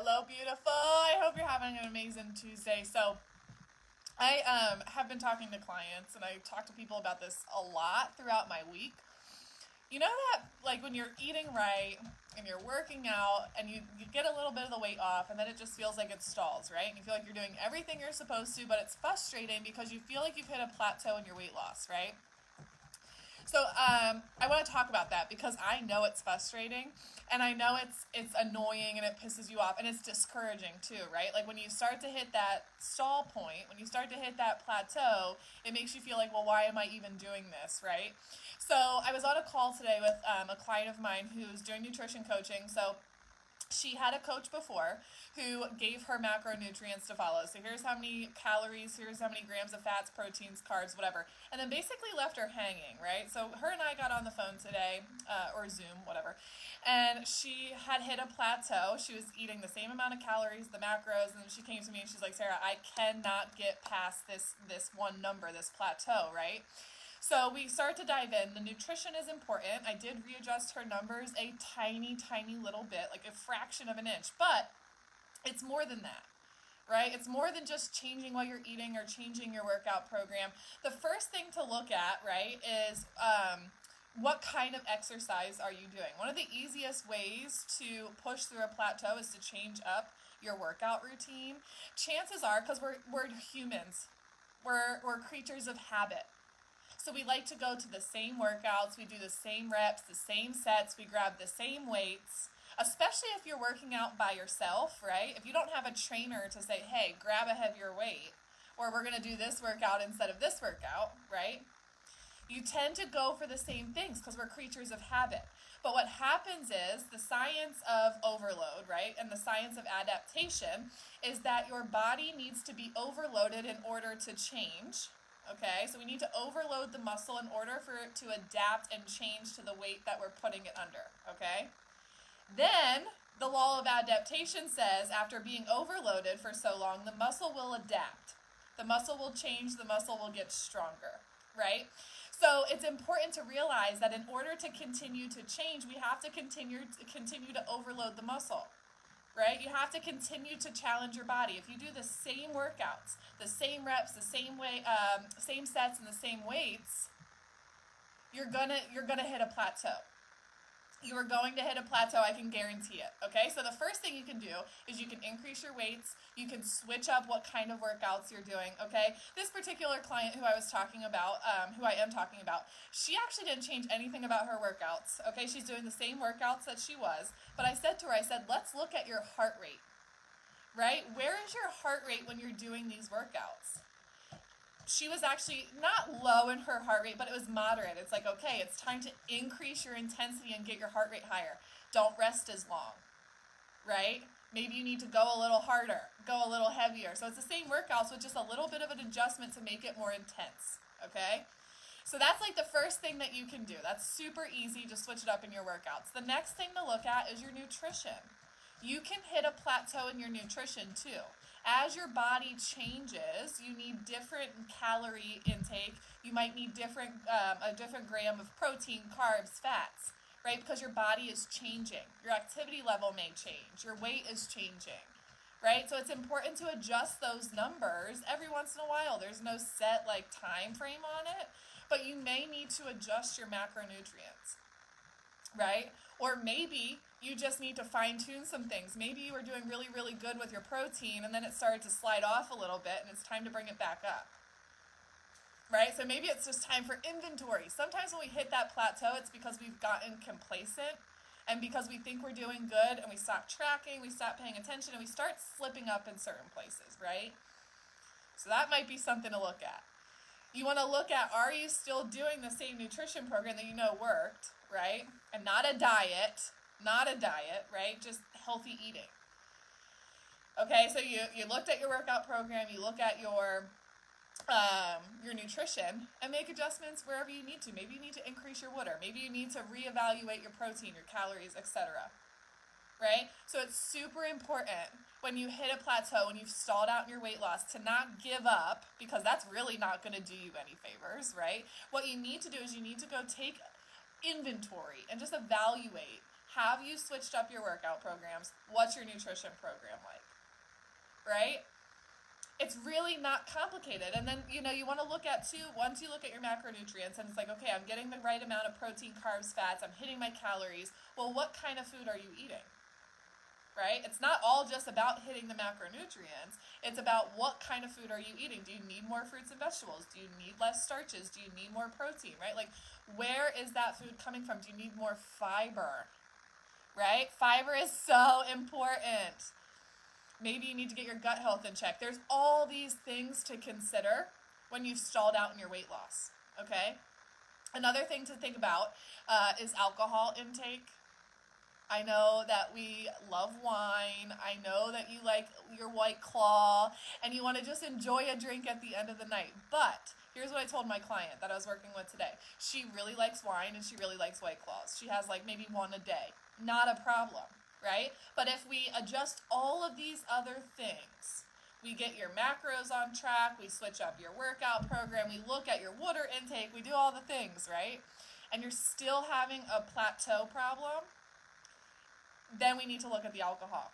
Hello, beautiful. I hope you're having an amazing Tuesday. So, I have been talking to clients and I talk to people about this a lot throughout my week. You know that, like, when you're eating right and you're working out and you get a little bit of the weight off and then it just feels like it stalls, right? And you feel like you're doing everything you're supposed to, but it's frustrating because you feel like you've hit a plateau in your weight loss, right? So I want to talk about that because I know it's frustrating, and I know it's annoying and it pisses you off and it's discouraging too, right? Like when you start to hit that stall point, when you start to hit that plateau, it makes you feel like, well, why am I even doing this, right? So I was on a call today with a client of mine who's doing nutrition coaching. So she had a coach before who gave her macronutrients to follow. So here's how many calories, here's how many grams of fats, proteins, carbs, whatever. And then basically left her hanging, right? So her and I got on the phone today, or Zoom, whatever. And she had hit a plateau. She was eating the same amount of calories, the macros, and then she came to me and she's like, Sarah, I cannot get past this one number, this plateau, right? So we start to dive in. The nutrition is important. I did readjust her numbers a tiny, tiny little bit, like a fraction of an inch, but it's more than that, right? It's more than just changing what you're eating or changing your workout program. The first thing to look at, right, is what kind of exercise are you doing? One of the easiest ways to push through a plateau is to change up your workout routine. Chances are, because we're humans, we're creatures of habit. So we like to go to the same workouts, we do the same reps, the same sets, we grab the same weights, especially if you're working out by yourself, right? If you don't have a trainer to say, hey, grab a heavier weight, or we're going to do this workout instead of this workout, right? You tend to go for the same things because we're creatures of habit. But what happens is the science of overload, right, and the science of adaptation is that your body needs to be overloaded in order to change. Okay, so we need to overload the muscle in order for it to adapt and change to the weight that we're putting it under, okay? Then, the law of adaptation says after being overloaded for so long, the muscle will adapt. The muscle will change, the muscle will get stronger, right? So it's important to realize that in order to continue to change, we have to continue to overload the muscle. Right? You have to continue to challenge your body. If you do the same workouts, the same reps, the same way, same sets, and the same weights, you're gonna hit a plateau. You are going to hit a plateau, I can guarantee it. Okay, so the first thing you can do is you can increase your weights. You can switch up what kind of workouts you're doing. Okay, this particular client who I was talking about, who I am talking about, she actually didn't change anything about her workouts. Okay, she's doing the same workouts that she was, but I said to her, let's look at your heart rate. Right? Where is your heart rate when you're doing these workouts? She was actually not low in her heart rate, but it was moderate. It's like, okay, it's time to increase your intensity and get your heart rate higher. Don't rest as long, right? Maybe you need to go a little harder, go a little heavier. So it's the same workouts with just a little bit of an adjustment to make it more intense, okay? So that's like the first thing that you can do. That's super easy. Just switch it up in your workouts. The next thing to look at is your nutrition. You can hit a plateau in your nutrition too. As your body changes, you need different calorie intake. You might need a different gram of protein, carbs, fats, right? Because your body is changing. Your activity level may change. Your weight is changing, right? So it's important to adjust those numbers every once in a while. There's no set like time frame on it, but you may need to adjust your macronutrients, right? Or maybe you just need to fine-tune some things. Maybe you were doing really, really good with your protein and then it started to slide off a little bit and it's time to bring it back up, right? So maybe it's just time for inventory. Sometimes when we hit that plateau, it's because we've gotten complacent and because we think we're doing good and we stop tracking, we stop paying attention, and we start slipping up in certain places, right? So that might be something to look at. You want to look at, are you still doing the same nutrition program that you know worked, right? And not a diet, right? Just healthy eating. Okay, so you looked at your workout program, you look at your nutrition, and make adjustments wherever you need to. Maybe you need to increase your water. Maybe you need to reevaluate your protein, your calories, etc. Right? So it's super important when you hit a plateau, when you've stalled out in your weight loss, to not give up, because that's really not going to do you any favors, right? What you need to do is you need to go take inventory and just evaluate Have you switched up your workout programs? What's your nutrition program like? Right? It's really not complicated. And then, you want to look at too, once you look at your macronutrients and it's like, okay, I'm getting the right amount of protein, carbs, fats, I'm hitting my calories. Well, what kind of food are you eating? Right? It's not all just about hitting the macronutrients. It's about what kind of food are you eating. Do you need more fruits and vegetables? Do you need less starches? Do you need more protein? Right? Like, where is that food coming from? Do you need more fiber? Right? Fiber is so important. Maybe you need to get your gut health in check. There's all these things to consider when you've stalled out in your weight loss. Okay? Another thing to think about is alcohol intake. I know that we love wine. I know that you like your White Claw and you want to just enjoy a drink at the end of the night. But here's what I told my client that I was working with today. She really likes wine and she really likes White Claws. She has like maybe one a day. Not a problem, right? But if we adjust all of these other things, we get your macros on track, we switch up your workout program, we look at your water intake, we do all the things, right? And you're still having a plateau problem, then we need to look at the alcohol,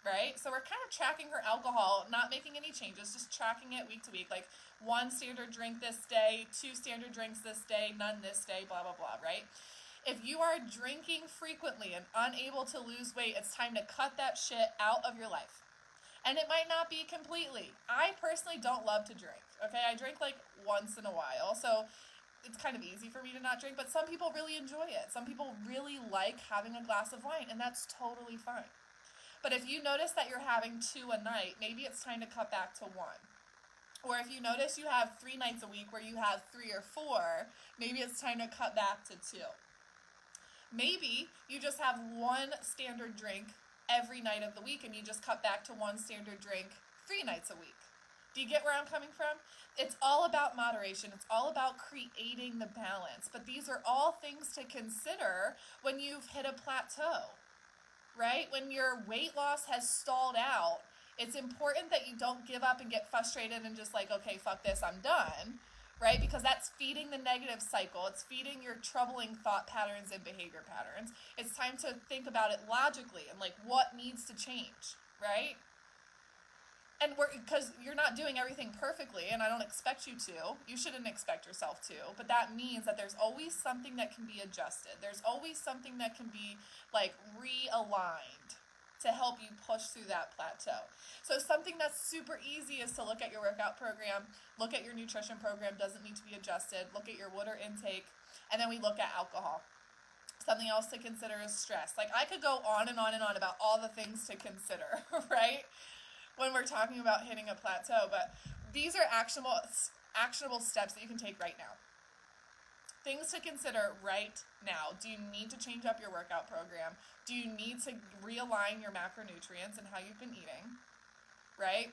right? So we're kind of tracking her alcohol, not making any changes, just tracking it week to week, like 1 standard drink this day, 2 standard drinks this day, none this day, blah, blah, blah, right? If you are drinking frequently and unable to lose weight, it's time to cut that shit out of your life. And it might not be completely. I personally don't love to drink, okay? I drink like once in a while, so it's kind of easy for me to not drink, but some people really enjoy it. Some people really like having a glass of wine, and that's totally fine. But if you notice that you're having 2 a night, maybe it's time to cut back to 1. Or if you notice you have 3 nights a week where you have 3 or 4, maybe it's time to cut back to 2. Maybe you just have 1 standard drink every night of the week and you just cut back to 1 standard drink 3 nights a week. Do you get where I'm coming from? It's all about moderation. It's all about creating the balance. But these are all things to consider when you've hit a plateau, right? When your weight loss has stalled out, it's important that you don't give up and get frustrated and just like, okay, fuck this, I'm done, right? Because that's feeding the negative cycle. It's feeding your troubling thought patterns and behavior patterns. It's time to think about it logically and like what needs to change, right? And because you're not doing everything perfectly, and I don't expect you to. You shouldn't expect yourself to. But that means that there's always something that can be adjusted. There's always something that can be like realigned to help you push through that plateau. So something that's super easy is to look at your workout program, look at your nutrition program, doesn't need to be adjusted, look at your water intake, and then we look at alcohol. Something else to consider is stress. Like I could go on and on and on about all the things to consider, right? When we're talking about hitting a plateau, but these are actionable steps that you can take right now. Things to consider right now. Do you need to change up your workout program? Do you need to realign your macronutrients and how you've been eating? Right?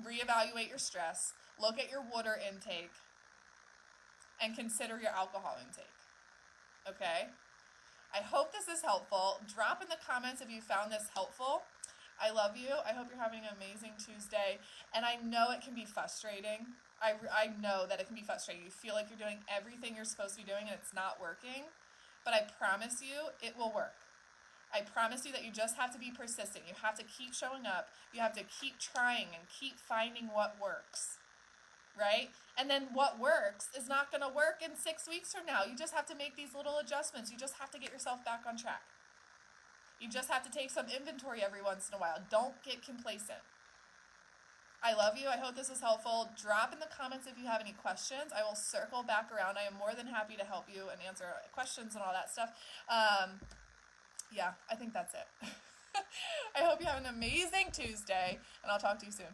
Reevaluate your stress. Look at your water intake. And consider your alcohol intake. Okay? I hope this is helpful. Drop in the comments if you found this helpful. I love you. I hope you're having an amazing Tuesday. And I know it can be frustrating. I know that it can be frustrating. You feel like you're doing everything you're supposed to be doing and it's not working. But I promise you, it will work. I promise you that you just have to be persistent. You have to keep showing up. You have to keep trying and keep finding what works. Right? And then what works is not going to work in 6 weeks from now. You just have to make these little adjustments. You just have to get yourself back on track. You just have to take some inventory every once in a while. Don't get complacent. I love you. I hope this was helpful. Drop in the comments if you have any questions. I will circle back around. I am more than happy to help you and answer questions and all that stuff. Yeah, I think that's it. I hope you have an amazing Tuesday, and I'll talk to you soon.